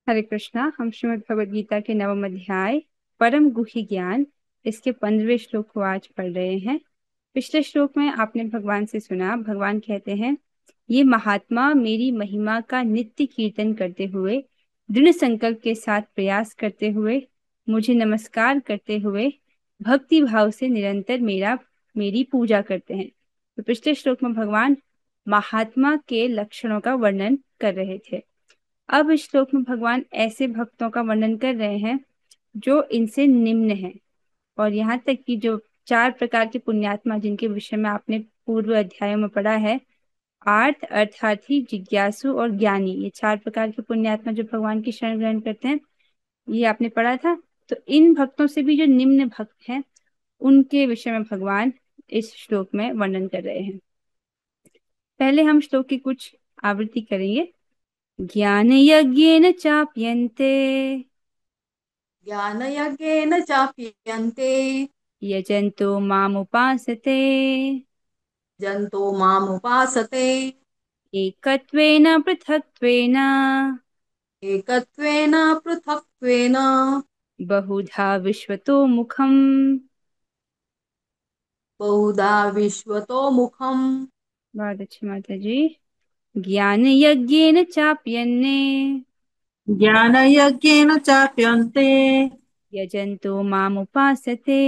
हरे कृष्णा। हम श्रीमद् भगवद गीता के नवम अध्याय परम गुह्य ज्ञान इसके 15वें श्लोक को आज पढ़ रहे हैं। पिछले श्लोक में आपने भगवान से सुना, भगवान कहते हैं, ये महात्मा मेरी महिमा का नित्य कीर्तन करते हुए, दृढ़ संकल्प के साथ प्रयास करते हुए, मुझे नमस्कार करते हुए भक्ति भाव से निरंतर मेरी पूजा करते हैं। तो पिछले श्लोक में भगवान महात्मा के लक्षणों का वर्णन कर रहे थे। अब इस श्लोक में भगवान ऐसे भक्तों का वर्णन कर रहे हैं जो इनसे निम्न हैं, और यहाँ तक कि जो 4 प्रकार के पुण्यात्मा जिनके विषय में आपने पूर्व अध्यायों में पढ़ा है, आर्थ, अर्थार्थी, जिज्ञासु और ज्ञानी, ये 4 प्रकार के पुण्यात्मा जो भगवान की शरण ग्रहण करते हैं, ये आपने पढ़ा था। तो इन भक्तों से भी जो निम्न भक्त हैं, उनके विषय में भगवान इस श्लोक में वर्णन कर रहे हैं। पहले हम श्लोक की कुछ आवृत्ति करेंगे। ज्ञान यज्ञेन चाप्यन्ते ज्ञानयज्ञेन चाप्यन्ते यजन्तो मामुपासते जन्तो मामुपासते एकत्वेन पृथक्त्वेन एकत्वेन पृथक्त्वेन बहुधा विश्वतो मुखम्। बहुधा विश्वतो मुखम्। बहुत अच्छी माता जी। ज्ञान यज्ञेन चाप्यन्ने ज्ञानयज्ञेन चाप्यन्ते यजन्तो मामुपासते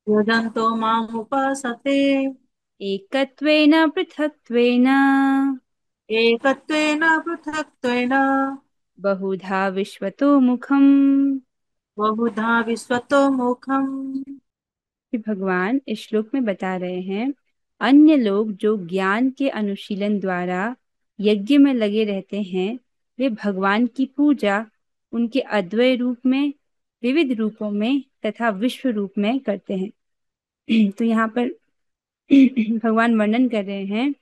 यजन्तो मामुपासते एकत्वेन पृथक्त्वेन एकत्वेन पृथक्त्वेन बहुधा विश्वतो मुखम्। बहुधा विश्वतो मुखम्। कि भगवान इस श्लोक में बता रहे हैं, अन्य लोग जो ज्ञान के अनुशीलन द्वारा यज्ञ में लगे रहते हैं, वे भगवान की पूजा उनके अद्वय रूप में, विविध रूपों में तथा विश्व रूप में करते हैं। तो यहाँ पर भगवान वर्णन कर रहे हैं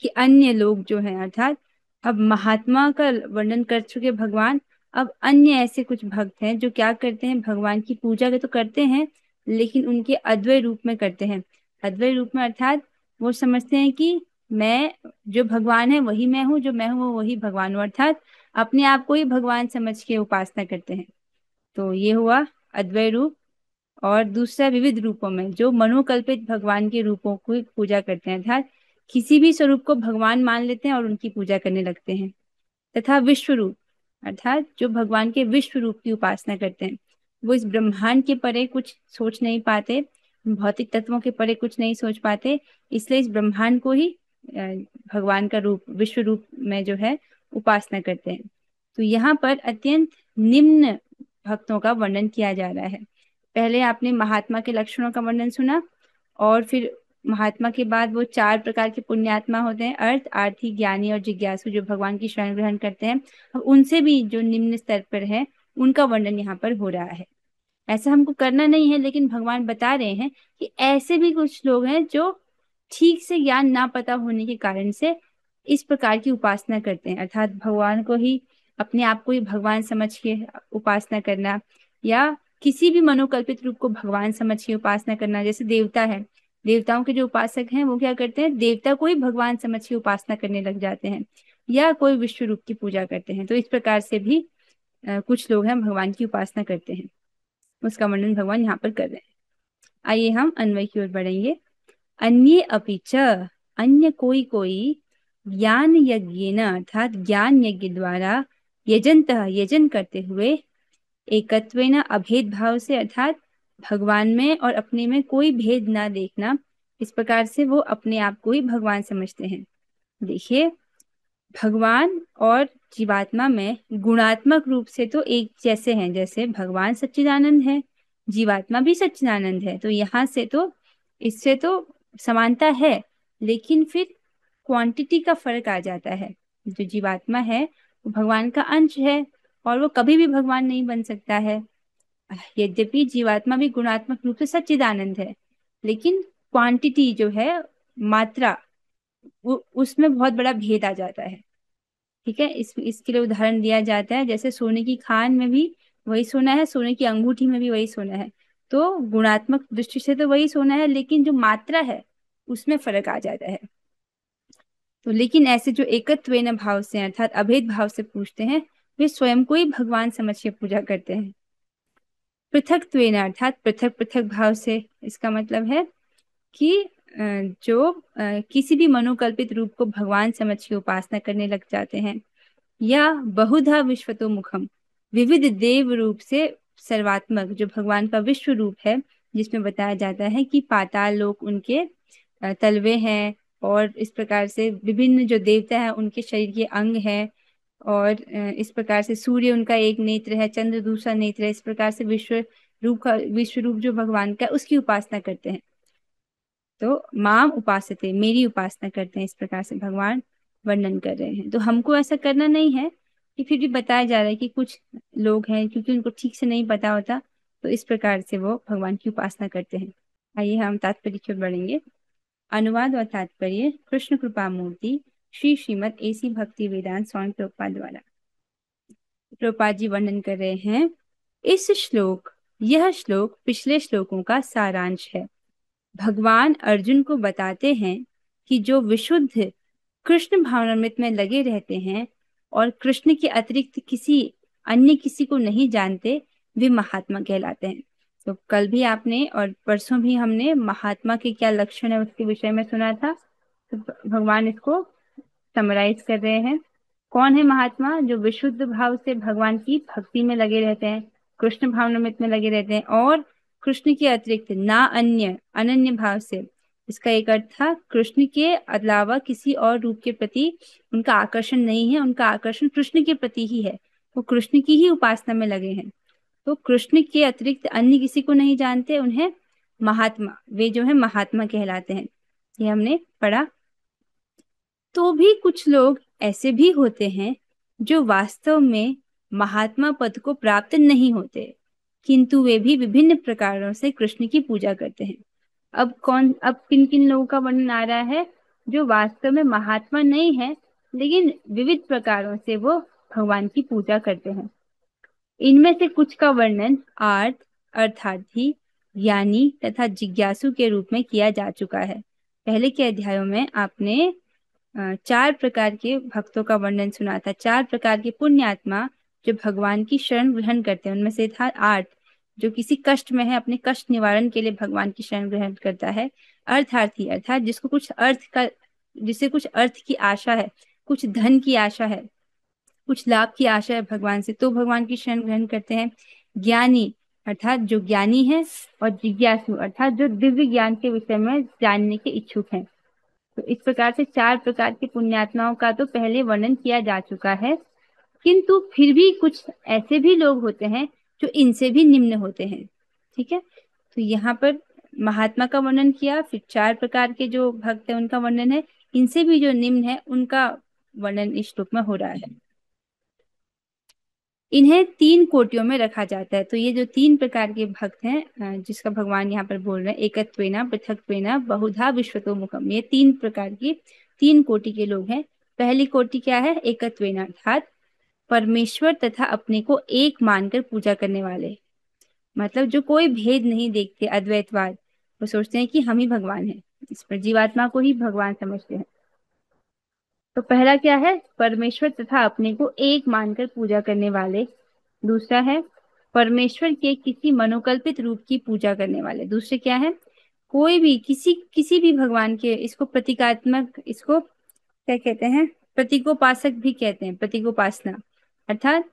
कि अन्य लोग जो हैं, अर्थात अब महात्मा का वर्णन कर चुके भगवान, अब अन्य ऐसे कुछ भक्त हैं जो क्या करते हैं, भगवान की पूजा के तो करते हैं, लेकिन उनके अद्वय रूप में करते हैं। अद्वय रूप में अर्थात वो समझते हैं कि मैं, जो भगवान है वही मैं हूँ, जो मैं हूँ वो वही भगवान हूँ, अर्थात अपने आप को ही भगवान समझ के उपासना करते हैं। तो ये हुआ अद्वय रूप। और दूसरा विविध रूपों में, जो मनोकल्पित भगवान के रूपों की पूजा करते हैं, अर्थात किसी भी स्वरूप को भगवान मान लेते हैं और उनकी पूजा करने लगते हैं। तथा विश्व रूप, अर्थात जो भगवान के विश्व रूप की उपासना करते हैं। वो इस ब्रह्मांड के परे कुछ सोच नहीं पाते, भौतिक तत्वों के परे कुछ नहीं सोच पाते, इसलिए इस ब्रह्मांड को ही भगवान का रूप, विश्व रूप में जो है उपासना करते हैं। तो यहाँ पर अत्यंत निम्न भक्तों का वर्णन किया जा रहा है। पहले आपने महात्मा के लक्षणों का वर्णन सुना, और फिर महात्मा के बाद वो 4 प्रकार के पुण्यात्मा होते हैं, अर्थ, आर्थी, ज्ञानी और जिज्ञासु, जो भगवान की शरण ग्रहण करते हैं। अब उनसे भी जो निम्न स्तर पर है, उनका वर्णन यहाँ पर हो रहा है। ऐसा हमको करना नहीं है, लेकिन भगवान बता रहे हैं कि ऐसे भी कुछ लोग हैं जो ठीक से ज्ञान ना पता होने के कारण से इस प्रकार की उपासना करते हैं, अर्थात भगवान को ही, अपने आप को ही भगवान समझ के उपासना करना, या किसी भी मनोकल्पित रूप को भगवान समझ के उपासना करना। जैसे देवता है, देवताओं के जो उपासक हैं वो क्या करते हैं, देवता को ही भगवान समझ के उपासना करने लग जाते हैं, या कोई विश्व रूप की पूजा करते हैं। तो इस प्रकार से भी कुछ लोग हैं भगवान की उपासना करते हैं, उसका वर्णन भगवान यहाँ पर कर रहे हैं। आइए हम अन्वय की ओर बढ़ेंगे। अन्ये अपि च, अन्य कोई कोई, ज्ञान यज्ञेन अर्थात ज्ञान यज्ञ द्वारा, यजंतः यजन करते हुए, एकत्वेन अभेद भाव से अर्थात भगवान में और अपने में कोई भेद ना देखना, इस प्रकार से वो अपने आप को ही भगवान समझते हैं। देखिए, भगवान और जीवात्मा में गुणात्मक रूप से तो एक जैसे हैं, जैसे भगवान सच्चिदानंद है, जीवात्मा भी सच्चिदानंद है, तो यहाँ से तो, इससे तो समानता है, लेकिन फिर क्वांटिटी का फर्क आ जाता है। जो जीवात्मा है वो भगवान का अंश है, और वो कभी भी भगवान नहीं बन सकता है। यद्यपि जीवात्मा भी गुणात्मक रूप से सच्चिदानंद है, लेकिन क्वांटिटी जो है, मात्रा, वो उसमें बहुत बड़ा भेद आ जाता है। ठीक है, इसके लिए उदाहरण दिया जाता है, जैसे सोने की खान में भी वही सोना है, सोने की अंगूठी में भी वही सोना है। तो गुणात्मक दृष्टि से तो वही सोना है, लेकिन जो मात्रा है उसमें फर्क आ जाता है। तो लेकिन ऐसे जो एकत्वेन भाव से अर्थात अभेद भाव से पूछते हैं, वे स्वयं को ही भगवान समझ के पूजा करते हैं। पृथक्त्वेन अर्थात पृथक पृथक भाव से, इसका मतलब है कि जो किसी भी मनोकल्पित रूप को भगवान समझ के उपासना करने लग जाते हैं, या बहुधा विश्वतो मुखम, विविध देव रूप से सर्वात्मक, जो भगवान का विश्व रूप है, जिसमें बताया जाता है कि पाताल लोक उनके तलवे हैं, और इस प्रकार से विभिन्न जो देवता हैं उनके शरीर के अंग हैं, और इस प्रकार से सूर्य उनका एक नेत्र है, चंद्र दूसरा नेत्र है, इस प्रकार से विश्व रूप जो भगवान का है उसकी उपासना करते हैं। तो माम उपासते, मेरी उपासना करते हैं, इस प्रकार से भगवान वर्णन कर रहे हैं। तो हमको ऐसा करना नहीं है, कि फिर भी बताया जा रहा है कि कुछ लोग हैं क्योंकि उनको ठीक से नहीं पता होता, तो इस प्रकार से वो भगवान की उपासना करते हैं। आइए हम तात्पर्य की ओर बढ़ेंगे। अनुवाद और तात्पर्य कृष्ण कृपा मूर्ति श्री श्रीमद एसी भक्ति वेदांत स्वामी प्रभुपाद द्वारा। प्रभुपाद जी वर्णन कर रहे हैं यह श्लोक पिछले श्लोकों का सारांश है। भगवान अर्जुन को बताते हैं कि जो विशुद्ध कृष्ण भावनामृत में लगे रहते हैं और कृष्ण के अतिरिक्त किसी को नहीं जानते, वे महात्मा कहलाते हैं। तो कल भी आपने और परसों भी हमने महात्मा के क्या लक्षण है उसके विषय में सुना था। तो भगवान इसको समराइज कर रहे हैं। कौन है महात्मा? जो विशुद्ध भाव से भगवान की भक्ति में लगे रहते हैं, कृष्ण भावनामृत में लगे रहते हैं, और कृष्ण के अतिरिक्त ना अन्य अनन्य भाव से। इसका एक अर्थ था कृष्ण के अलावा किसी और रूप के प्रति उनका आकर्षण नहीं है, उनका आकर्षण कृष्ण के प्रति ही है, वो कृष्ण की ही उपासना में लगे हैं। तो कृष्ण के अतिरिक्त अन्य किसी को नहीं जानते, उन्हें महात्मा, वे जो है महात्मा कहलाते हैं। ये हमने पढ़ा। तो भी कुछ लोग ऐसे भी होते हैं जो वास्तव में महात्मा पद को प्राप्त नहीं होते, किंतु वे भी विभिन्न प्रकारों से कृष्ण की पूजा करते हैं। अब किन किन लोगों का वर्णन आ रहा है? जो वास्तव में महात्मा नहीं है, लेकिन विविध प्रकारों से वो भगवान की पूजा करते हैं। इनमें से कुछ का वर्णन अर्थार्थी, ज्ञानी तथा जिज्ञासु के रूप में किया जा चुका है। पहले के अध्यायों में आपने 4 प्रकार के भक्तों का वर्णन सुना था, 4 प्रकार के पुण्यात्मा जो भगवान की शरण ग्रहण करते हैं। उनमें से था 8 जो किसी कष्ट में है, अपने कष्ट निवारण के लिए भगवान की शरण ग्रहण करता है। अर्थार्थी अर्थात जिसे कुछ अर्थ की आशा है, कुछ धन की आशा है, कुछ लाभ की आशा है भगवान से, तो भगवान की शरण ग्रहण करते हैं। ज्ञानी अर्थात जो ज्ञानी है, और जिज्ञासु अर्थात जो दिव्य ज्ञान के विषय में जानने के इच्छुक हैं। तो इस प्रकार से 4 प्रकार के पुण्यात्माओं का तो पहले वर्णन किया जा चुका है, किंतु फिर भी कुछ ऐसे भी लोग होते हैं जो इनसे भी निम्न होते हैं। ठीक है, तो यहाँ पर महात्मा का वर्णन किया, फिर 4 प्रकार के जो भक्त है उनका वर्णन है, इनसे भी जो निम्न है उनका वर्णन इस श्लोक में हो रहा है। इन्हें 3 कोटियों में रखा जाता है। तो ये जो 3 प्रकार के भक्त हैं जिसका भगवान यहाँ पर बोल रहे हैं, एकत्वेना पृथक्त्वेना बहुधा विश्वतो मुखम, ये 3 प्रकार की 3 कोटि के लोग हैं। पहली कोटि क्या है? एकत्वेना अर्थात परमेश्वर तथा अपने को एक मानकर पूजा करने वाले, मतलब जो कोई भेद नहीं देखते, अद्वैतवाद, वो सोचते हैं कि हम ही भगवान हैं, इस पर जीवात्मा को ही भगवान समझते हैं। तो पहला क्या है? परमेश्वर तथा अपने को एक मानकर पूजा करने वाले। दूसरा है परमेश्वर के किसी मनोकल्पित रूप की पूजा करने वाले। दूसरे क्या है? कोई भी किसी भी भगवान के, इसको प्रतीकात्मक, इसको क्या कहते हैं? प्रतीकोपासक भी कहते हैं, प्रतीकोपासना अर्थात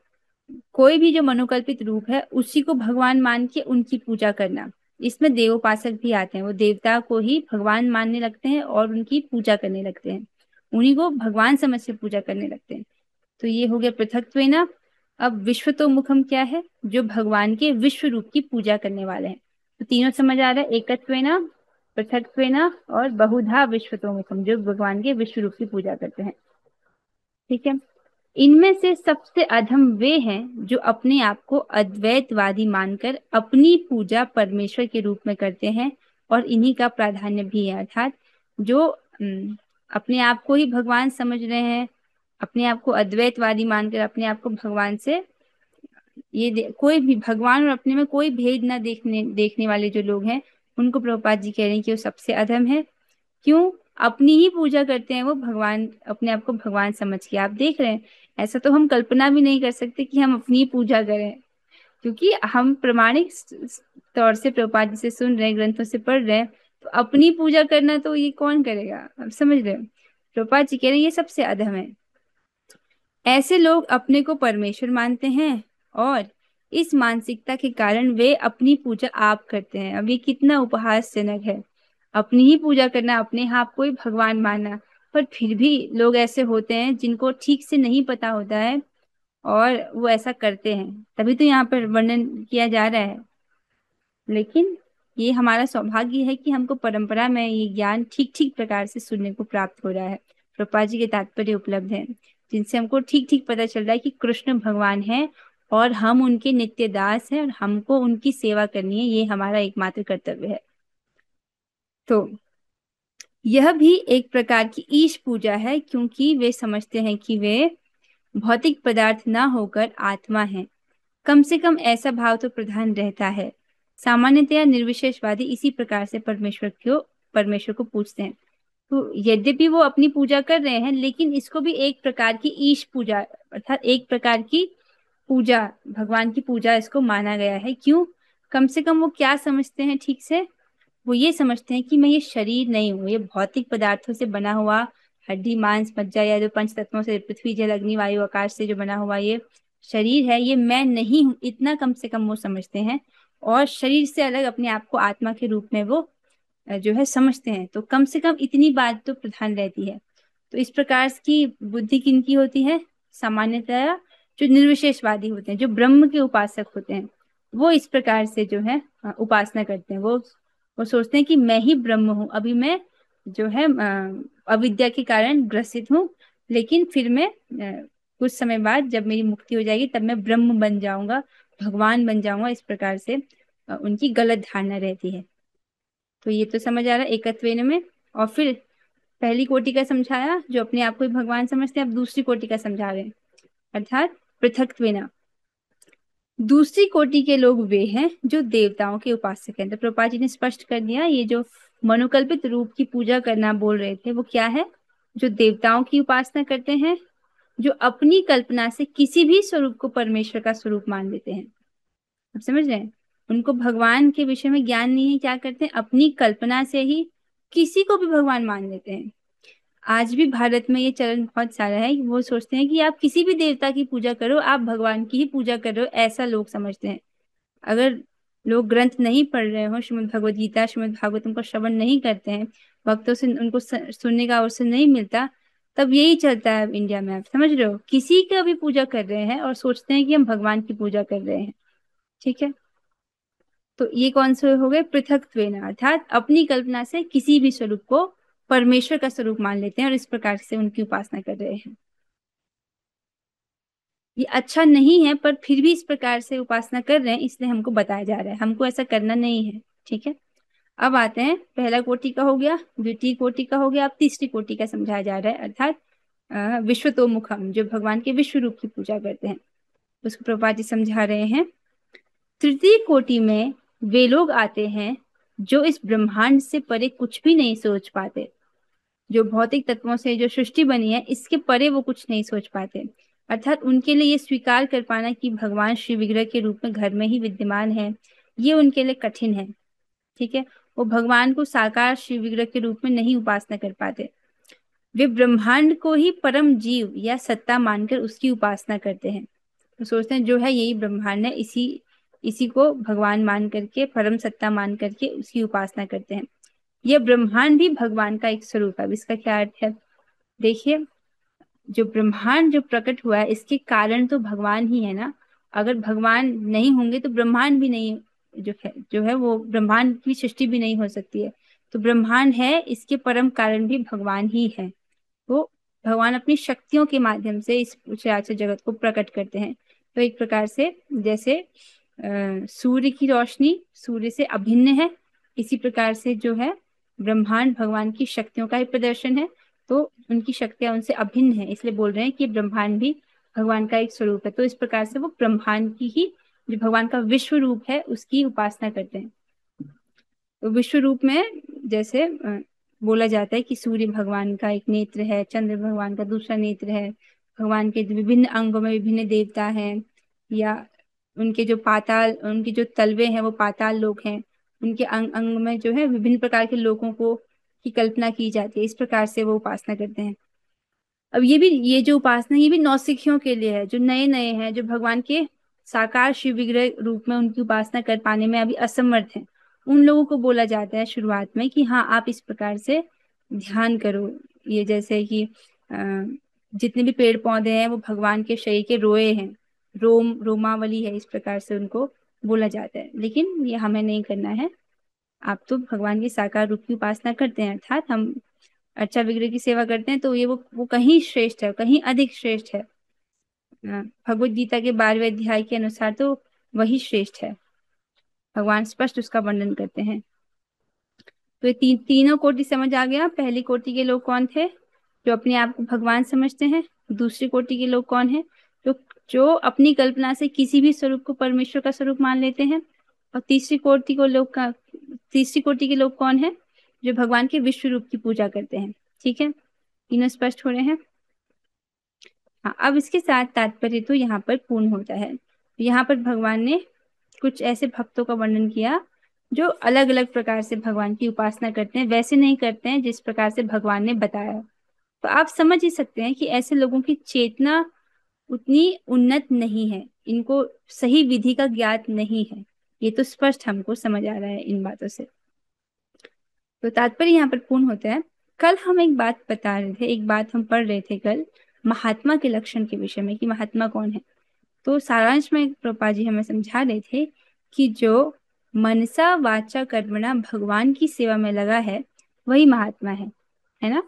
कोई भी जो मनोकल्पित रूप है उसी को भगवान मान के उनकी पूजा करना। इसमें देवोपासक भी आते हैं, वो देवता को ही भगवान मानने लगते हैं और उनकी पूजा करने लगते हैं, उन्हीं को भगवान समझ के पूजा करने लगते हैं। तो ये हो गया पृथक्त्वेना। अब विश्वतोमुखम क्या है? जो भगवान के विश्व रूप की पूजा करने वाले हैं। तो तीनों समझ आ रहा है, एकत्वेना, पृथक्त्वेना और बहुधा विश्वतोमुखम, जो भगवान के विश्व रूप की पूजा करते हैं। ठीक है, इनमें से सबसे अधम वे हैं जो अपने आप को अद्वैतवादी मानकर अपनी पूजा परमेश्वर के रूप में करते हैं, और इन्हीं का प्राधान्य भी है। अर्थात जो अपने आप को ही भगवान समझ रहे हैं, अपने आप को अद्वैतवादी मानकर अपने आप को भगवान से कोई भी भगवान और अपने में कोई भेद ना देखने वाले जो लोग हैं, उनको प्रभुपाद जी कह रहे हैं कि वो सबसे अधम है। क्यों? अपनी ही पूजा करते हैं वो भगवान, अपने आप को भगवान समझ के। आप देख रहे हैं ऐसा तो हम कल्पना भी नहीं कर सकते कि हम अपनी पूजा करें, क्योंकि हम प्रमाणिक तौर से प्रभुपाद जी से सुन रहे हैं, ग्रंथों से पढ़ रहे हैं, तो अपनी पूजा करना तो ये कौन करेगा? आप समझ रहे हो? प्रभुपाद जी कह रहे हैं ये सबसे अधम है। ऐसे लोग अपने को परमेश्वर मानते हैं और इस मानसिकता के कारण वे अपनी पूजा आप करते हैं। अब ये कितना उपहासजनक है, अपनी ही पूजा करना, अपने आप को ही भगवान मानना। पर फिर भी लोग ऐसे होते हैं जिनको ठीक से नहीं पता होता है और वो ऐसा करते हैं, तभी तो यहाँ पर वर्णन किया जा रहा है। लेकिन ये हमारा सौभाग्य है कि हमको परंपरा में ये ज्ञान ठीक ठीक प्रकार से सुनने को प्राप्त हो रहा है। प्रभुपाद जी के तात्पर्य उपलब्ध है, जिनसे हमको ठीक ठीक पता चल रहा है कि कृष्ण भगवान है और हम उनके नित्य दास हैं और हमको उनकी सेवा करनी है, ये हमारा एकमात्र कर्तव्य है। तो यह भी एक प्रकार की ईश पूजा है, क्योंकि वे समझते हैं कि वे भौतिक पदार्थ ना होकर आत्मा है। कम से कम ऐसा भाव तो प्रधान रहता है। सामान्यतया निर्विशेषवादी इसी प्रकार से परमेश्वर को पूछते हैं। तो यद्यपि वो अपनी पूजा कर रहे हैं, लेकिन इसको भी एक प्रकार की ईश पूजा, अर्थात एक प्रकार की पूजा, भगवान की पूजा इसको माना गया है। क्यों? कम से कम वो क्या समझते हैं ठीक से? वो ये समझते हैं कि मैं ये शरीर नहीं हूँ, ये भौतिक पदार्थों से बना हुआ हड्डी मांस मज्जा या जो पंच तत्वों से, पृथ्वी जल अग्नि वायु आकाश से जो बना हुआ ये शरीर है, ये मैं नहीं हूँ, इतना कम से कम वो समझते हैं। और शरीर से अलग अपने आप को आत्मा के रूप में वो जो है समझते हैं। तो कम से कम इतनी बात तो प्रधान रहती है। तो इस प्रकार की बुद्धि किनकी होती है? सामान्यतया जो निर्विशेषवादी होते हैं, जो ब्रह्म के उपासक होते हैं, वो इस प्रकार से जो है उपासना करते हैं। वो सोचते हैं कि मैं ही ब्रह्म हूँ, अभी मैं जो है अविद्या के कारण ग्रसित हूँ, लेकिन फिर मैं कुछ समय बाद जब मेरी मुक्ति हो जाएगी तब मैं ब्रह्म बन जाऊंगा, भगवान बन जाऊंगा। इस प्रकार से उनकी गलत धारणा रहती है। तो ये तो समझ आ रहा है एकत्वेन में। और फिर पहली कोटि का समझाया, जो अपने आप को ही भगवान समझते हैं। अब दूसरी कोटि का समझा रहे हैं, अर्थात पृथक्त्वेन। दूसरी कोटि के लोग वे हैं जो देवताओं के उपासक हैं। तो प्रभुपाद जी ने स्पष्ट कर दिया, ये जो मनोकल्पित रूप की पूजा करना बोल रहे थे वो क्या है? जो देवताओं की उपासना करते हैं, जो अपनी कल्पना से किसी भी स्वरूप को परमेश्वर का स्वरूप मान लेते हैं। आप समझ रहे हैं? उनको भगवान के विषय में ज्ञान नहीं है, क्या करते हैं? अपनी कल्पना से ही किसी को भी भगवान मान लेते हैं। आज भी भारत में ये चलन बहुत सारा है कि वो सोचते हैं कि आप किसी भी देवता की पूजा करो, आप भगवान की ही पूजा कर रहे हो, ऐसा लोग समझते हैं। अगर लोग ग्रंथ नहीं पढ़ रहे हो, श्रीमद् भगवद गीता श्रीमद् भागवतम को श्रवण नहीं करते हैं, भक्तों से उनको सुनने का अवसर नहीं मिलता, तब यही चलता है इंडिया में। आप समझ रहे हो? किसी का भी पूजा कर रहे हैं और सोचते हैं कि हम भगवान की पूजा कर रहे हैं। ठीक है, तो ये कौन से हो गए? पृथक्त्वेन, अर्थात अपनी कल्पना से किसी भी स्वरूप को परमेश्वर का स्वरूप मान लेते हैं और इस प्रकार से उनकी उपासना कर रहे हैं। ये अच्छा नहीं है, पर फिर भी इस प्रकार से उपासना कर रहे हैं, इसलिए हमको बताया जा रहा है, हमको ऐसा करना नहीं है। ठीक है, अब आते हैं, पहला कोटि का हो गया, द्वितीय कोटि का हो गया, अब तीसरी कोटि का समझाया जा रहा है, अर्थात विश्वतोमुखम, जो भगवान के विश्व रूप की पूजा करते हैं, उसको प्रभुपाद जी समझा रहे हैं। तृतीय कोटि में वे लोग आते हैं जो इस ब्रह्मांड से परे कुछ भी नहीं सोच पाते। जो भौतिक तत्वों से जो सृष्टि बनी है, इसके परे वो कुछ नहीं सोच पाते। अर्थात उनके लिए ये स्वीकार कर पाना कि भगवान श्री विग्रह के रूप में घर में ही विद्यमान है, ये उनके लिए कठिन है। ठीक है, वो भगवान को साकार शिव विग्रह के रूप में नहीं उपासना कर पाते। वे ब्रह्मांड को ही परम जीव या सत्ता मानकर उसकी उपासना करते हैं। तो सोचते हैं जो है यही ब्रह्मांड है, इसी इसी को भगवान मान करके, परम सत्ता मान करके उसकी उपासना करते हैं। यह ब्रह्मांड भी भगवान का एक स्वरूप है। अब इसका क्या अर्थ है? देखिए, जो ब्रह्मांड जो प्रकट हुआ है, इसके कारण तो भगवान ही है ना। अगर भगवान नहीं होंगे तो ब्रह्मांड भी नहीं, जो है वो ब्रह्मांड की सृष्टि भी नहीं हो सकती है। तो ब्रह्मांड है, इसके परम कारण भी भगवान ही है। तो भगवान अपनी शक्तियों के माध्यम से इस चराचर जगत को प्रकट करते हैं। तो एक प्रकार से जैसे सूर्य की रोशनी सूर्य से अभिन्न है, इसी प्रकार से जो है ब्रह्मांड भगवान की शक्तियों का ही प्रदर्शन है। तो उनकी शक्तियां उनसे अभिन्न है, इसलिए बोल रहे हैं कि ब्रह्मांड भी भगवान का एक स्वरूप है। तो इस प्रकार से वो ब्रह्मांड की ही, जो भगवान का विश्व रूप है, उसकी उपासना करते हैं। तो विश्व रूप में जैसे बोला जाता है कि सूर्य भगवान का एक नेत्र है, चंद्र भगवान का दूसरा नेत्र है, भगवान के विभिन्न अंगों में विभिन्न देवता हैं, या उनके जो तलवे हैं वो पाताल लोक हैं, उनके अंग अंग में जो है विभिन्न प्रकार के लोगों को की कल्पना की जाती है। इस प्रकार से वो उपासना करते हैं। अब ये जो उपासना ये भी नौसिखियों के लिए है, जो नए नए हैं, जो भगवान के साकार शिव विग्रह रूप में उनकी उपासना कर पाने में अभी असमर्थ हैं। उन लोगों को बोला जाता है शुरुआत में कि हाँ आप इस प्रकार से ध्यान करो। ये जैसे कि जितने भी पेड़ पौधे हैं वो भगवान के शरीर के रोए हैं, रोमावली है, इस प्रकार से उनको बोला जाता है। लेकिन ये हमें नहीं करना है। आप तो भगवान की साकार रूप की उपासना करते हैं, अर्थात हम अर्चा विग्रह की सेवा करते हैं, तो ये वो कहीं श्रेष्ठ है, कहीं अधिक श्रेष्ठ है। भगवत गीता के 12वें अध्याय के अनुसार तो वही श्रेष्ठ है। भगवान स्पष्ट उसका वर्णन करते हैं। तो ये तीनों कोटि समझ आ गया। पहली कोटि के लोग कौन थे? जो अपने आप को भगवान समझते हैं। दूसरी कोटि के लोग कौन है? जो जो अपनी कल्पना से किसी भी स्वरूप को परमेश्वर का स्वरूप मान लेते हैं। और तीसरी कोटि के लोग कौन है? जो भगवान के विश्व रूप की पूजा करते हैं। ठीक है, तीनों स्पष्ट हो रहे हैं। हाँ, अब इसके साथ तात्पर्य तो यहाँ पर पूर्ण होता है। यहाँ पर भगवान ने कुछ ऐसे भक्तों का वर्णन किया जो अलग अलग प्रकार से भगवान की उपासना करते हैं, वैसे नहीं करते हैं जिस प्रकार से भगवान ने बताया। तो आप समझ ही सकते हैं कि ऐसे लोगों की चेतना उतनी उन्नत नहीं है, इनको सही विधि का ज्ञात नहीं है। ये तो स्पष्ट हमको समझ आ रहा है इन बातों से। तो तात्पर्य यहाँ पर पूर्ण होता है। कल हम एक बात बता रहे थे, एक बात हम पढ़ रहे थे कल महात्मा के लक्षण के विषय में, कि महात्मा कौन है। तो सारांश में प्रभुपाद जी हमें समझा रहे थे कि जो मनसा वाचा कर्मणा भगवान की सेवा में लगा है वही महात्मा है ना।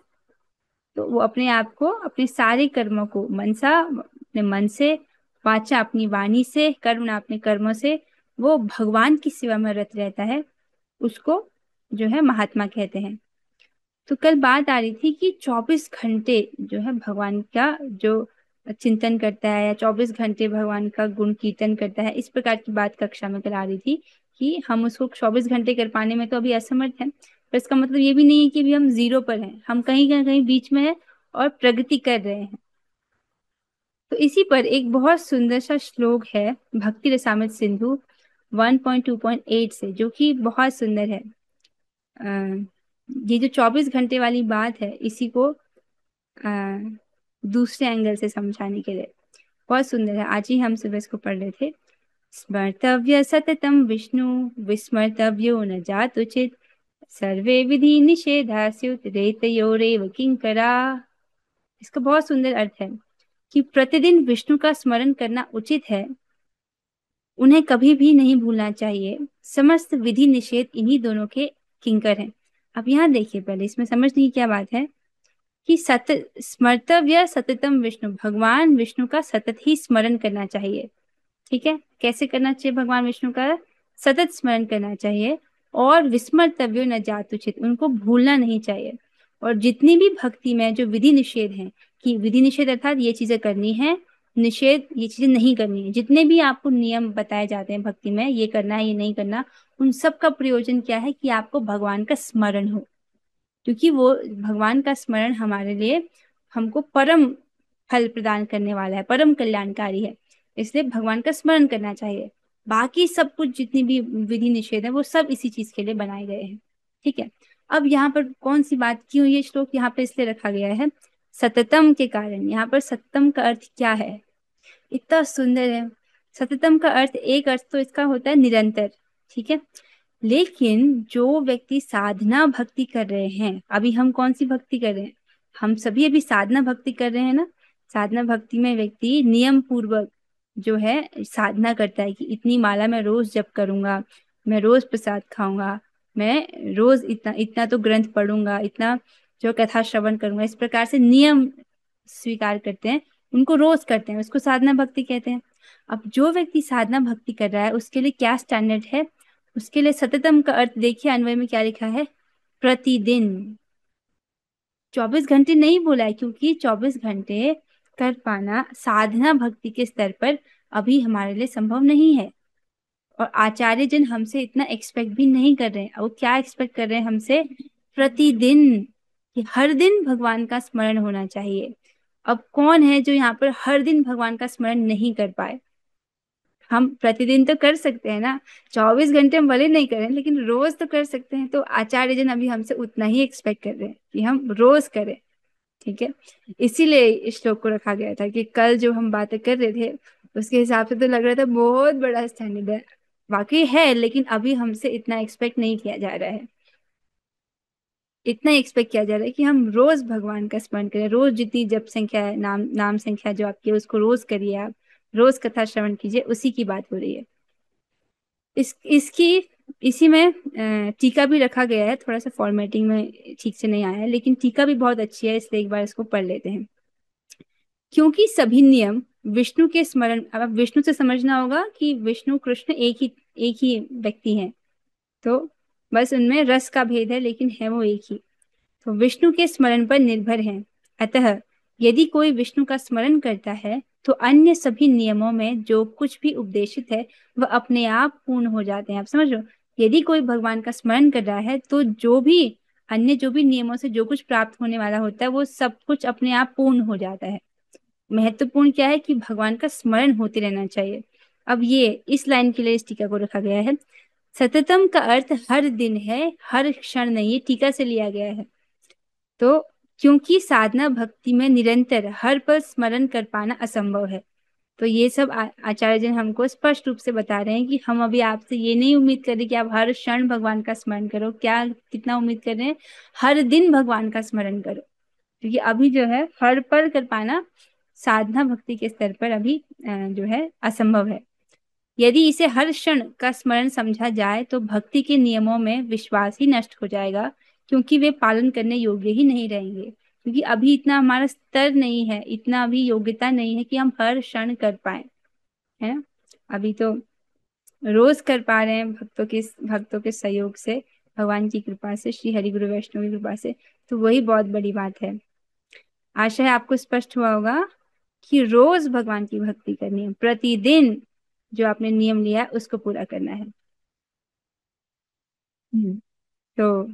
तो वो अपने आप को, अपने सारे कर्मों को, मनसा अपने मन से, वाचा अपनी वाणी से, कर्मणा अपने कर्मों से वो भगवान की सेवा में रत रहता है, उसको जो है महात्मा कहते हैं। तो कल बात आ रही थी कि 24 घंटे जो है भगवान का जो चिंतन करता है, या 24 घंटे भगवान का गुण कीर्तन करता है, इस प्रकार की बात कक्षा में कल आ रही थी कि हम उसको 24 घंटे कर पाने में तो अभी असमर्थ हैं। पर इसका मतलब ये भी नहीं है कि अभी हम जीरो पर हैं, हम कहीं ना कहीं बीच में हैं और प्रगति कर रहे हैं। तो इसी पर एक बहुत सुंदर सा श्लोक है भक्ति रसामृत सिंधु 1.2.8 से, जो कि बहुत सुंदर है। ये जो 24 घंटे वाली बात है, इसी को दूसरे एंगल से समझाने के लिए बहुत सुंदर है। आज ही हम सुबह इसको पढ़ रहे थे। स्मर्तव्य सततम विष्णु विस्मर्तव्यो न जातुचित सर्वे विधि निषेधास्युत रेतयोरेव किंकरा। इसका बहुत सुंदर अर्थ है कि प्रतिदिन विष्णु का स्मरण करना उचित है, उन्हें कभी भी नहीं भूलना चाहिए। समस्त विधि निषेध इन्हीं दोनों के किंकर हैं। अब यहाँ देखिए, पहले इसमें समझने की क्या बात है कि स्मर्तव्य सततम विष्णु, भगवान विष्णु का सतत ही स्मरण करना चाहिए। ठीक है, कैसे करना चाहिए? भगवान विष्णु का सतत स्मरण करना चाहिए। और विस्मर्तव्यो न जातुचित, उनको भूलना नहीं चाहिए। और जितनी भी भक्ति में जो विधि निषेध है, कि विधि निषेध अर्थात ये चीजें करनी है, निषेध ये चीजें नहीं करनी है, जितने भी आपको नियम बताए जाते हैं भक्ति में, ये करना है ये नहीं करना, उन सब का प्रयोजन क्या है? कि आपको भगवान का स्मरण हो। क्योंकि वो भगवान का स्मरण हमारे लिए, हमको परम फल प्रदान करने वाला है, परम कल्याणकारी है। इसलिए भगवान का स्मरण करना चाहिए। बाकी सब कुछ जितनी भी विधि निषेध है वो सब इसी चीज के लिए बनाए गए हैं। ठीक है, अब यहाँ पर कौन सी बात, क्यों ये श्लोक यहाँ पर इसलिए रखा गया है? सततम के कारण। यहाँ पर सततम का अर्थ क्या है? इतना सुंदर है। सततम का अर्थ, एक अर्थ तो इसका होता है निरंतर, ठीक है। लेकिन जो व्यक्ति साधना भक्ति कर रहे हैं, अभी हम कौन सी भक्ति कर रहे हैं? हम सभी अभी साधना भक्ति कर रहे हैं ना। साधना भक्ति में व्यक्ति नियम पूर्वक जो है साधना करता है कि इतनी माला मैं रोज जप करूंगा, मैं रोज प्रसाद खाऊंगा, मैं रोज इतना इतना तो ग्रंथ पढ़ूंगा, इतना जो कथा श्रवण करूंगा, इस प्रकार से नियम स्वीकार करते हैं, उनको रोज करते हैं, उसको साधना भक्ति कहते हैं। अब जो व्यक्ति साधना भक्ति कर रहा है उसके लिए क्या स्टैंडर्ड है? उसके लिए सततम का अर्थ देखिए, अन्वय में क्या लिखा है? प्रतिदिन। 24 घंटे नहीं बोला है, क्योंकि 24 घंटे कर पाना साधना भक्ति के स्तर पर अभी हमारे लिए संभव नहीं है। और आचार्य जन हमसे इतना एक्सपेक्ट भी नहीं कर रहे हैं। वो क्या एक्सपेक्ट कर रहे हैं हमसे? प्रतिदिन, कि हर दिन भगवान का स्मरण होना चाहिए। अब कौन है जो यहाँ पर हर दिन भगवान का स्मरण नहीं कर पाए? हम प्रतिदिन तो कर सकते हैं ना, 24 घंटे हम भले नहीं करें लेकिन रोज तो कर सकते हैं। तो आचार्य जन अभी हमसे उतना ही एक्सपेक्ट कर रहे हैं कि हम रोज करें। ठीक है, इसीलिए इस श्लोक को रखा गया था कि कल जो हम बातें कर रहे थे उसके हिसाब से तो लग रहा था बहुत बड़ा स्टैंडर्ड है। वाकई है, लेकिन अभी हमसे इतना एक्सपेक्ट नहीं किया जा रहा है। इतना एक्सपेक्ट किया जा रहा है कि हम रोज भगवान का स्मरण करें। रोज जितनी जप संख्या है, नाम नाम संख्या जो आपकी है उसको रोज करिए। आप रोज कथा श्रवण कीजिए, उसी की बात हो रही है। इसकी इसी में टीका भी रखा गया है। थोड़ा सा फॉर्मेटिंग में ठीक से नहीं आया है, लेकिन टीका भी बहुत अच्छी है, इसलिए एक बार इसको पढ़ लेते हैं। क्योंकि सभी नियम विष्णु के स्मरण, अब विष्णु से समझना होगा कि विष्णु कृष्ण एक ही व्यक्ति हैं। तो बस उनमें रस का भेद है, लेकिन है वो एक ही। तो विष्णु के स्मरण पर निर्भर हैं। अतः यदि कोई विष्णु का स्मरण करता है तो अन्य सभी नियमों में जो कुछ भी उपदेशित है वह अपने आप पूर्ण हो जाते हैं। आप समझ लो, यदि कोई भगवान का स्मरण कर रहा है तो जो भी नियमों से जो कुछ प्राप्त होने वाला होता है वो सब कुछ अपने आप पूर्ण हो जाता है। महत्वपूर्ण क्या है कि भगवान का स्मरण होते रहना चाहिए। अब ये इस लाइन के लिए इस टीका को रखा गया है। सततम का अर्थ हर दिन है, हर क्षण नहीं, ये टीका से लिया गया है। तो क्योंकि साधना भक्ति में निरंतर हर पल स्मरण कर पाना असंभव है। तो ये सब आचार्य जन हमको स्पष्ट रूप से बता रहे हैं कि हम अभी आपसे ये नहीं उम्मीद कर रहे कि आप हर क्षण भगवान का स्मरण करो। क्या कितना उम्मीद कर रहे हैं? हर दिन भगवान का स्मरण करो। क्योंकि अभी जो है हर पल कर पाना साधना भक्ति के स्तर पर अभी जो है असंभव है। यदि इसे हर क्षण का स्मरण समझा जाए तो भक्ति के नियमों में विश्वास ही नष्ट हो जाएगा, क्योंकि वे पालन करने योग्य ही नहीं रहेंगे। क्योंकि अभी इतना हमारा स्तर नहीं है, इतना अभी योग्यता नहीं है कि हम हर क्षण कर पाए, है ना। अभी तो रोज कर पा रहे हैं भक्तों के सहयोग से, भगवान की कृपा से, श्री हरि गुरु वैष्णव की कृपा से। तो वही बहुत बड़ी बात है। आशा है आपको स्पष्ट हुआ होगा कि रोज भगवान की भक्ति करनी है, प्रतिदिन जो आपने नियम लिया है उसको पूरा करना है। तो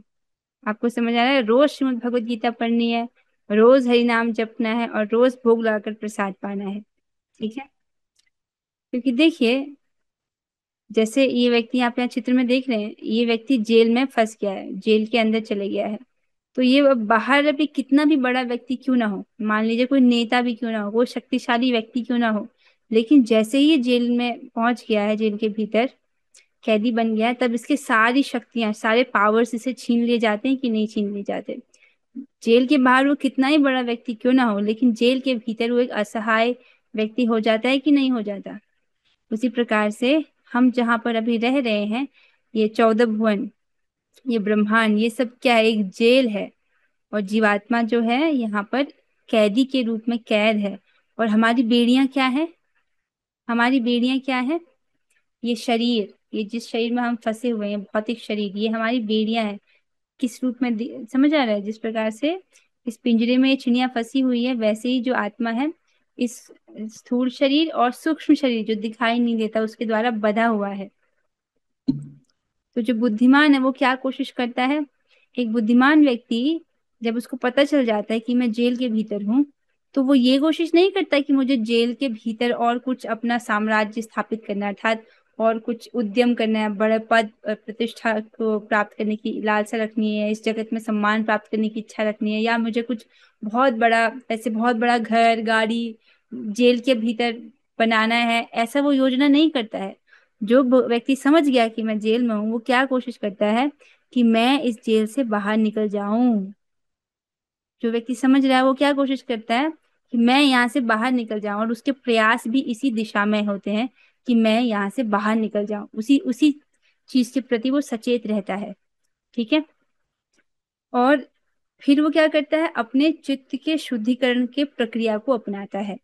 आपको समझ आ रहा है? रोज श्रीमद् भगवत गीता पढ़नी है, रोज हरि नाम जपना है और रोज भोग लगाकर प्रसाद पाना है। ठीक है, क्योंकि देखिए जैसे ये व्यक्ति आप यहाँ चित्र में देख रहे हैं, ये व्यक्ति जेल में फंस गया है, जेल के अंदर चले गया है। तो ये अब बाहर अभी कितना भी बड़ा व्यक्ति क्यों ना हो, मान लीजिए कोई नेता भी क्यों ना हो, कोई शक्तिशाली व्यक्ति क्यों ना हो, लेकिन जैसे ही ये जेल में पहुंच गया है, जेल के भीतर कैदी बन गया है, तब इसके सारी शक्तियां, सारे पावर्स इसे छीन लिए जाते हैं कि नहीं छीन लिए जाते। जेल के बाहर वो कितना ही बड़ा व्यक्ति क्यों ना हो, लेकिन जेल के भीतर वो एक असहाय व्यक्ति हो जाता है कि नहीं हो जाता। उसी प्रकार से हम जहां पर अभी रह रहे हैं, ये 14 भुवन, ये ब्रह्मांड, ये सब क्या है? एक जेल है। और जीवात्मा जो है यहाँ पर कैदी के रूप में कैद है। और हमारी बेड़ियां क्या है? हमारी बेड़ियां क्या है? ये शरीर, ये जिस शरीर में हम फंसे हुए हैं, भौतिक शरीर, ये हमारी बेड़ियां है। किस रूप में समझ आ रहा है? जिस प्रकार से इस पिंजरे में ये चिड़िया फंसी हुई है, वैसे ही जो आत्मा है इस स्थूल शरीर और सूक्ष्म शरीर जो दिखाई नहीं देता उसके द्वारा बंधा हुआ है। तो जो बुद्धिमान है वो क्या कोशिश करता है? एक बुद्धिमान व्यक्ति जब उसको पता चल जाता है कि मैं जेल के भीतर हूँ, तो वो ये कोशिश नहीं करता कि मुझे जेल के भीतर और कुछ अपना साम्राज्य स्थापित करना है, अर्थात और कुछ उद्यम करना है, बड़े पद और प्रतिष्ठा को प्राप्त करने की लालसा रखनी है, इस जगत में सम्मान प्राप्त करने की इच्छा रखनी है, या मुझे कुछ बहुत बड़ा, ऐसे बहुत बड़ा घर गाड़ी जेल के भीतर बनाना है। ऐसा वो योजना नहीं करता है। जो व्यक्ति समझ गया कि मैं जेल में हूँ, वो क्या कोशिश करता है कि मैं इस जेल से बाहर निकल जाऊं। जो व्यक्ति समझ रहा है वो क्या कोशिश करता है कि मैं यहाँ से बाहर निकल जाऊं, और उसके प्रयास भी इसी दिशा में होते हैं कि मैं यहाँ से बाहर निकल जाऊं। उसी उसी चीज के प्रति वो सचेत रहता है। ठीक है, और फिर वो क्या करता है? अपने चित्त के शुद्धिकरण के प्रक्रिया को अपनाता है।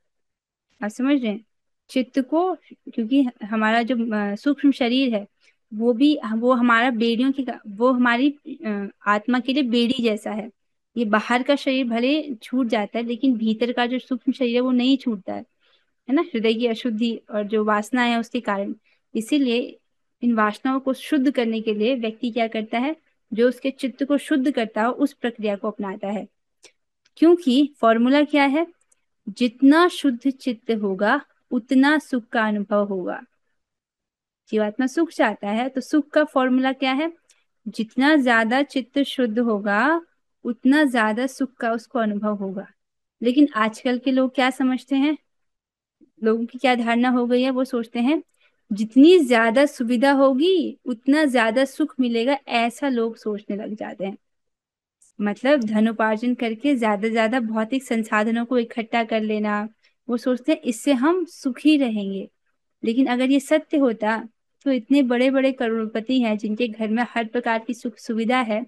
आप समझ रहे हैं? चित्त को, क्योंकि हमारा जो सूक्ष्म शरीर है वो हमारा बेड़ियों की, वो हमारी आत्मा के लिए बेड़ी जैसा है। ये बाहर का शरीर भले छूट जाता है, लेकिन भीतर का जो सूक्ष्म शरीर है वो नहीं छूटता है ना, हृदय की अशुद्धि और जो वासना है उसके कारण। इसीलिए इन वासनाओं को शुद्ध करने के लिए व्यक्ति क्या करता है? जो उसके चित्त को शुद्ध करता हो उस प्रक्रिया को अपनाता है। क्योंकि फॉर्मूला क्या है? जितना शुद्ध चित्त होगा उतना सुख का अनुभव होगा। जीवात्मा सुख चाहता है तो सुख का फॉर्मूला क्या है? जितना ज्यादा चित्त शुद्ध होगा उतना ज्यादा सुख का उसको अनुभव होगा। लेकिन आजकल के लोग क्या समझते हैं, लोगों की क्या धारणा हो गई है, वो सोचते हैं जितनी ज्यादा सुविधा होगी उतना ज्यादा सुख मिलेगा, ऐसा लोग सोचने लग जाते हैं। मतलब धनोपार्जन करके ज्यादा भौतिक संसाधनों को इकट्ठा कर लेना, वो सोचते हैं इससे हम सुखी रहेंगे। लेकिन अगर ये सत्य होता तो इतने बड़े बड़े करोड़पति हैं जिनके घर में हर प्रकार की सुख सुविधा है,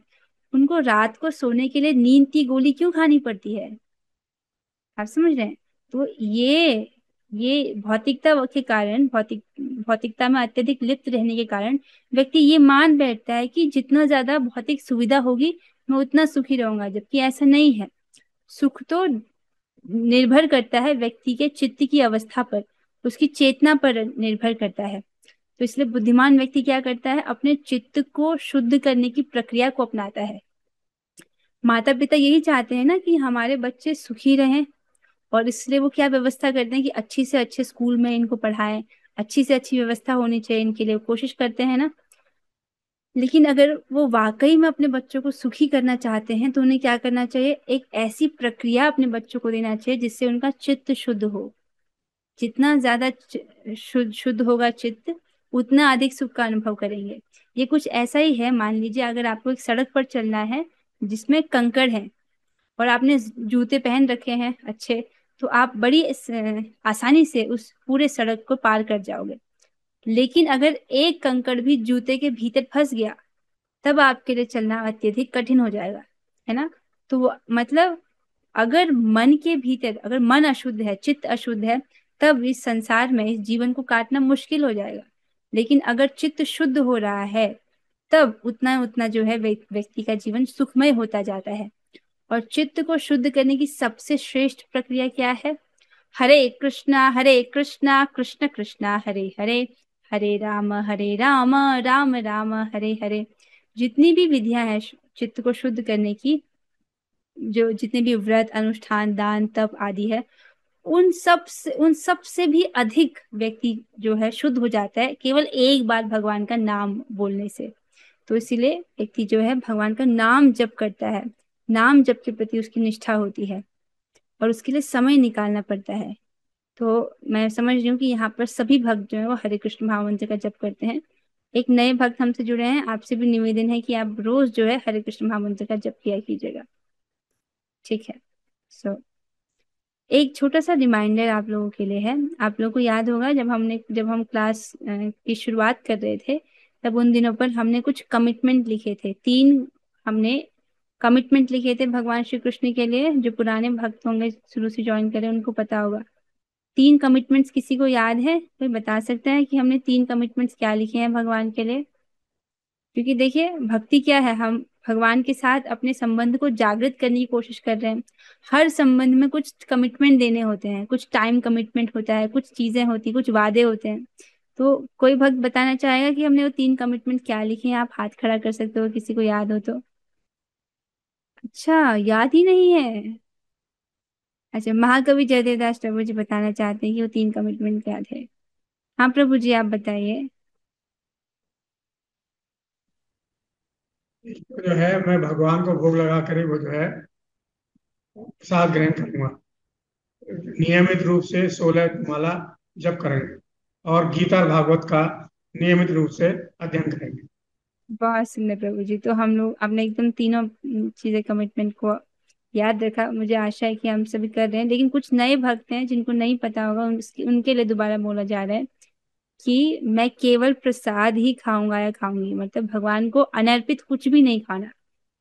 उनको रात को सोने के लिए नींद की गोली क्यों खानी पड़ती है? आप समझ रहे हैं? तो ये भौतिकता के कारण, भौतिकता में अत्यधिक लिप्त रहने के कारण व्यक्ति ये मान बैठता है कि जितना ज्यादा भौतिक सुविधा होगी मैं उतना सुखी रहूंगा, जबकि ऐसा नहीं है। सुख तो निर्भर करता है व्यक्ति के चित्त की अवस्था पर, उसकी चेतना पर निर्भर करता है। तो इसलिए बुद्धिमान व्यक्ति क्या करता है, अपने चित्त को शुद्ध करने की प्रक्रिया को अपनाता है। माता पिता यही चाहते हैं ना कि हमारे बच्चे सुखी रहें, और इसलिए वो क्या व्यवस्था करते हैं कि अच्छी से अच्छे स्कूल में इनको पढ़ाएं, अच्छी से अच्छी व्यवस्था होनी चाहिए इनके लिए, कोशिश करते हैं ना। लेकिन अगर वो वाकई में अपने बच्चों को सुखी करना चाहते हैं तो उन्हें क्या करना चाहिए, एक ऐसी प्रक्रिया अपने बच्चों को देना चाहिए जिससे उनका चित्त शुद्ध हो। जितना ज्यादा शुद्ध होगा चित्त, उतना अधिक सुख का अनुभव करेंगे। ये कुछ ऐसा ही है, मान लीजिए अगर आपको एक सड़क पर चलना है जिसमें कंकड़ है और आपने जूते पहन रखे हैं अच्छे, तो आप बड़ी आसानी से उस पूरे सड़क को पार कर जाओगे। लेकिन अगर एक कंकड़ भी जूते के भीतर फंस गया, तब आपके लिए चलना अत्यधिक कठिन हो जाएगा, है ना? तो मतलब अगर मन के भीतर, अगर मन अशुद्ध है, चित्त अशुद्ध है, तब इस संसार में इस जीवन को काटना मुश्किल हो जाएगा। लेकिन अगर चित्त शुद्ध हो रहा है तब उतना उतना जो है व्यक्ति का जीवन सुखमय होता जाता है। और चित्त को शुद्ध करने की सबसे श्रेष्ठ प्रक्रिया क्या है? हरे कृष्णा कृष्ण कृष्णा हरे हरे, हरे राम राम राम हरे हरे। जितनी भी विधियां हैं चित्त को शुद्ध करने की, जो जितने भी व्रत अनुष्ठान दान तप आदि है, उन सब से भी अधिक व्यक्ति जो है शुद्ध हो जाता है केवल एक बार भगवान का नाम बोलने से। तो इसीलिए व्यक्ति जो है भगवान का नाम जप करता है, नाम जप के प्रति उसकी निष्ठा होती है और उसके लिए समय निकालना पड़ता है। तो मैं समझ रही हूँ कि यहाँ पर सभी भक्त जो है वो हरे कृष्ण महामंत्र का जप करते हैं। एक नए भक्त हमसे जुड़े हैं, आपसे भी निवेदन है कि आप रोज जो है हरे कृष्ण महामंत्र का जप किया कीजिएगा, ठीक है? सो एक छोटा सा रिमाइंडर आप लोगों के लिए है। आप लोगों को याद होगा जब हम क्लास की शुरुआत कर रहे थे, तब उन दिनों पर हमने कुछ कमिटमेंट लिखे थे। हमने कमिटमेंट लिखे थे भगवान श्री कृष्ण के लिए। जो पुराने भक्त होंगे, शुरू से ज्वाइन करें, उनको पता होगा। 3 कमिटमेंट्स किसी को याद है? कोई बता सकता है कि हमने 3 कमिटमेंट्स क्या लिखे हैं भगवान के लिए? क्योंकि देखिए भक्ति क्या है, हम भगवान के साथ अपने संबंध को जागृत करने की कोशिश कर रहे हैं। हर संबंध में कुछ कमिटमेंट देने होते हैं, कुछ टाइम कमिटमेंट होता है, कुछ चीजें होती, कुछ वादे होते हैं। तो कोई भक्त बताना चाहेगा कि हमने वो 3 कमिटमेंट क्या लिखे हैं? आप हाथ खड़ा कर सकते हो किसी को याद हो तो। अच्छा, याद ही नहीं है। अच्छा, महाकवि जयदेवदास प्रभु जी बताना चाहते हैं कि वो 3 कमिटमेंट क्या थे। हाँ प्रभु जी, आप बताइए। जो है मैं भगवान को भोग लगा कर ही वो जो है प्रसाद ग्रहण करूंगा। नियमित रूप से 16 माला जप करेंगे और गीता और भागवत का नियमित रूप से अध्ययन करेंगे। बहुत सुंदर प्रभु जी। तो हम लोग अपने एकदम तीनों चीजें कमिटमेंट को याद रखा। मुझे आशा है कि हम सभी कर रहे हैं। लेकिन कुछ नए भक्त हैं जिनको नहीं पता होगा, उनके लिए दोबारा बोला जा रहा है कि मैं केवल प्रसाद ही खाऊंगा या खाऊंगी, मतलब भगवान को अनर्पित कुछ भी नहीं खाना।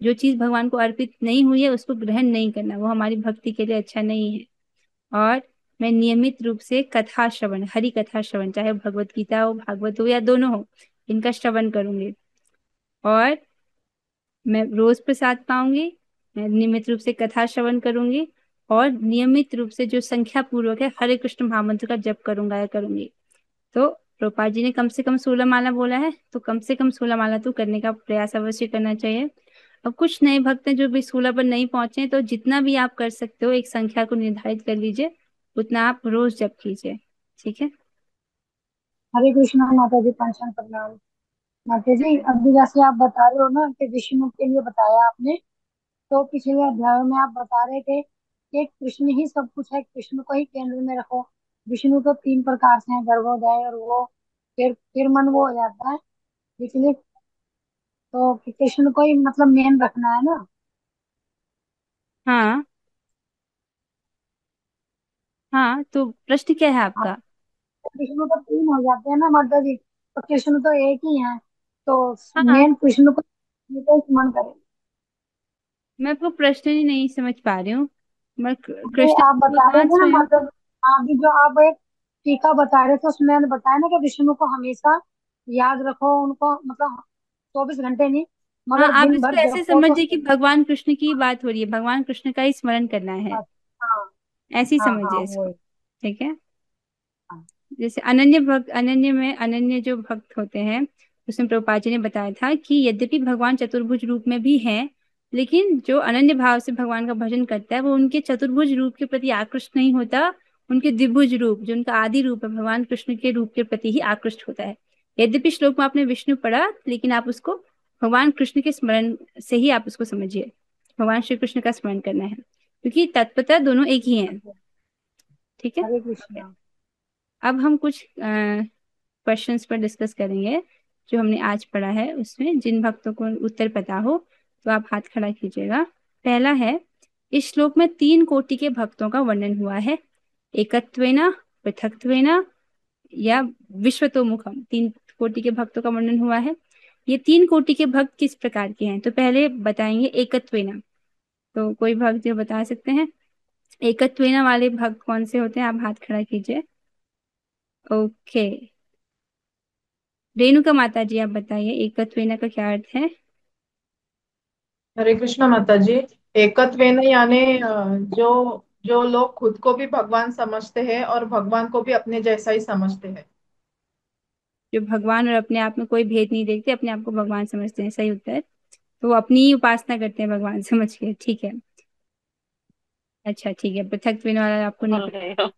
जो चीज भगवान को अर्पित नहीं हुई है उसको ग्रहण नहीं करना, वो हमारी भक्ति के लिए अच्छा नहीं है। और मैं नियमित रूप से कथा श्रवण, हरि कथा श्रवण, चाहे भगवत गीता हो, भागवत हो या दोनों हो, इनका श्रवण करूंगी। और मैं रोज प्रसाद पाऊंगी, मैं नियमित रूप से कथा श्रवण करूंगी, और नियमित रूप से जो संख्या पूर्वक है हरे कृष्ण महामंत्र का जप करूंगा या करूंगी। तो प्रभुपाद जी ने कम से कम 16 माला बोला है, तो कम से कम 16 माला तो करने का प्रयास अवश्य करना चाहिए। अब कुछ नए भक्त हैं जो भी 16 पर नहीं पहुंचे हैं, तो जितना भी आप कर सकते हो एक संख्या को निर्धारित कर लीजिए उतना आप रोज जप कीजिए। ठीक है। हरे कृष्णा माता जी, पंचांग प्रणाम। माता जी, अभी जैसे आप बता रहे हो ना कि विष्णु के लिए बताया आपने, तो पिछले अध्याय में आप बता रहे थे कि कृष्ण ही सब कुछ है, कृष्ण को ही केंद्र में रखो। विष्णु तो तीन प्रकार से हैं, गर्भोदय और वो, फिर मन वो हो जाता है इसलिए। तो कृष्ण को ही मतलब मेन रखना है ना। हाँ हाँ, तो प्रश्न क्या है आप आपका? कृष्ण तो तीन हो जाते हैं ना माता जी, तो कृष्ण तो एक ही है। तो हाँ, मेन कृष्ण को स्मरण करें। मैं आपको प्रश्न ही नहीं समझ पा रही हूँ। मैं तो कृष्ण आप बता रहे भगवान थे ना स्वयं। मतलब, अभी जो आप एक टीका बता रहे थे उसमें मैंने बताया ना कि विष्णु को हमेशा याद रखो, उनको मतलब 24 घंटे नहीं, हाँ, मगर आप दिन भर इसको ऐसे जपो तो समझिए कि सही। भगवान कृष्ण की बात हो रही है, भगवान कृष्ण का ही स्मरण करना है। हाँ ऐसे ही हाँ हाँ, समझिए इसको। वही। ठीक है। हाँ, जैसे अनन्य भक्त, अनन्य में अनन्य जो भक्त होते हैं, उसमें प्रभुपाद जी ने बताया था कि यद्यपि भगवान चतुर्भुज रूप में भी हैं, लेकिन जो अनन्य भाव से भगवान का भजन करता है वो उनके चतुर्भुज रूप के प्रति आकृष्ट नहीं होता, उनके द्विभुज रूप जो उनका आदि रूप है भगवान कृष्ण के रूप के प्रति ही आकृष्ट होता है। यद्यपि श्लोक में आपने विष्णु पढ़ा, लेकिन आप उसको भगवान कृष्ण के स्मरण से ही आप उसको समझिए। भगवान श्री कृष्ण का स्मरण करना है, क्योंकि तत्वतः दोनों एक ही हैं। ठीक है। हरे कृष्णा। अब हम कुछ क्वेश्चंस पर डिस्कस करेंगे जो हमने आज पढ़ा है। उसमें जिन भक्तों को उत्तर पता हो तो आप हाथ खड़ा कीजिएगा। पहला है, इस श्लोक में 3 कोटि के भक्तों का वर्णन हुआ है। एकत्वेना, पृथक्त्वेना या विश्वतोमुखम। 3 कोटि के भक्तों का वर्णन हुआ है। ये 3 कोटि के भक्त किस प्रकार के हैं? तो पहले बताएंगे एकत्वेना। तो कोई भक्त जो बता सकते हैं एकत्वेना वाले भक्त कौन से होते हैं? आप हाथ खड़ा कीजिए। ओके, रेणुका माता जी आप बताइए एकत्वेना का क्या अर्थ है? हरे कृष्णा माता जी। एकत्वेन यानी जो जो लोग खुद को भी भगवान समझते हैं और भगवान को भी अपने जैसा ही समझते हैं। जो भगवान और अपने आप में कोई भेद नहीं देखते, अपने आप को भगवान समझते हैं। सही उत्तर। तो वो अपनी ही उपासना करते हैं भगवान समझ के। ठीक है। अच्छा ठीक है, पृथक्त्वेना वाला आपको नहीं पता।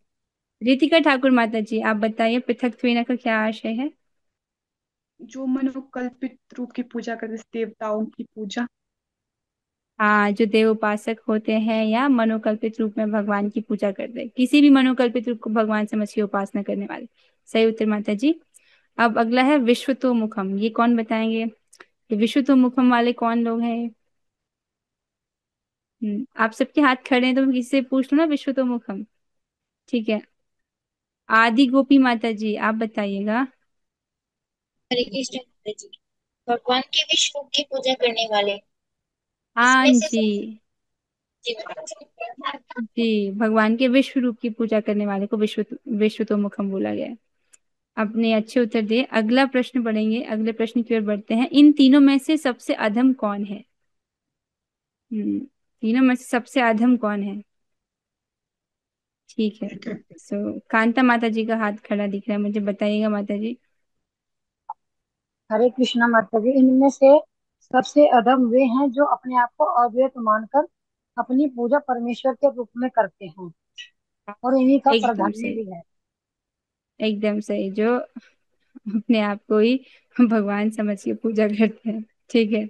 रितिका ठाकुर माता जी आप बताइए पृथक्त्वेना का क्या आशय है? जो मनोकल्पित रूप की पूजा करते, देवताओं की पूजा। हाँ, जो देव उपासक होते हैं या मनोकल्पित रूप में भगवान की पूजा करते हैं, किसी भी मनोकल्पित रूप को भगवान समझ के उपासना करने वाले। सही उत्तर माता जी। अब अगला है विश्वतोमुखम। ये कौन बताएंगे? ये विश्वतोमुखम वाले कौन लोग हैं? आप सबके हाथ खड़े हैं तो मैं किसी से पूछ लूं ना विश्वतोमुखम। ठीक है। आदि गोपी माता जी आप बताइएगा। हरे कृष्ण माता जी, भगवान के विष्णु की पूजा करने वाले, हाँ इसमें से जी। जी माता जी। जी, भगवान के विश्व रूप की पूजा करने वाले को विश्वतोमुखम बोला गया है। आपने अच्छे उत्तर दिए। अगला प्रश्न पढ़ेंगे, अगले प्रश्न की ओर बढ़ते हैं। इन तीनों में से सबसे अधम कौन है? तीनों में से सबसे अधम कौन है? ठीक है। ठीक है। कांता माता जी का हाथ खड़ा दिख रहा है मुझे, बताइएगा माता जी। हरे कृष्णा माता जी, इनमें से सबसे अधम वे हैं जो अपने आप को अद्वैत मानकर अपनी पूजा परमेश्वर के रूप में करते हैं, और इन्हीं का एकदम प्राधान्य सही, भी है। एकदम सही। जो अपने आप को ही भगवान समझ के पूजा करते हैं। ठीक है,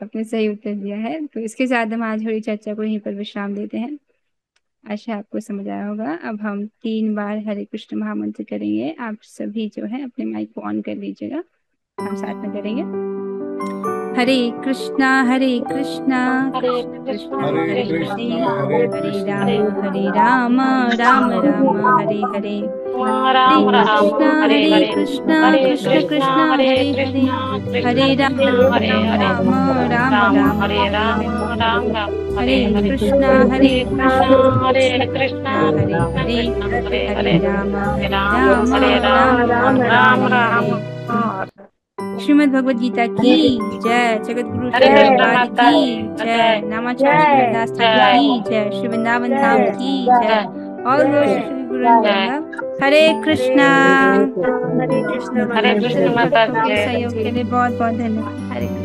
आपने सही उत्तर दिया है। तो इसके साथ हम आज हमारी चर्चा को यहीं पर विश्राम देते हैं। आशा आपको समझ आया होगा। अब हम 3 बार हरे कृष्ण महामंत्र करेंगे। आप सभी जो है अपने माइक को ऑन कर लीजिएगा, हम साथ में करेंगे। हरे कृष्णा हरे कृष्ण कृष्ण कृष्णा हरे हरे कृष्णा हरे, कृष्णा हरे हरे कृष्णा राम हरे राम राम हरे हरे। हरे राम राम हरे हरे, कृष्णा हरे कृष्ण कृष्णा कृष्ण हरे हरे, कृष्णा कृष्ण हरे कृष्ण हरे हरे, राम राम राम हरे हरे राम हरे। राम राम हरे हरे हरे, कृष्णा हरे कृष्णा हरे कृष्ण कृष्णा हरे कृष्ण हरे, कृष्ण हरे हरे हरे, राम हरे राम राम हरे राम राम हरे राम। हरे। श्रीमद् भगवद गीता की जय। जगत गुरु हरे श्री कृष्ण प्रभुपाद माता की जी जय। जय, नामाचार्य श्री हरिदास ठाकुर जय की जय। श्री वृंदावन धाम की जय। जय और श्री गुरु जय। वल्लभ। हरे कृष्णा। हरे कृष्ण सभी माता भक्तों के जी। सहयोग के लिए बहुत बहुत धन्यवाद। हरे कृष्ण।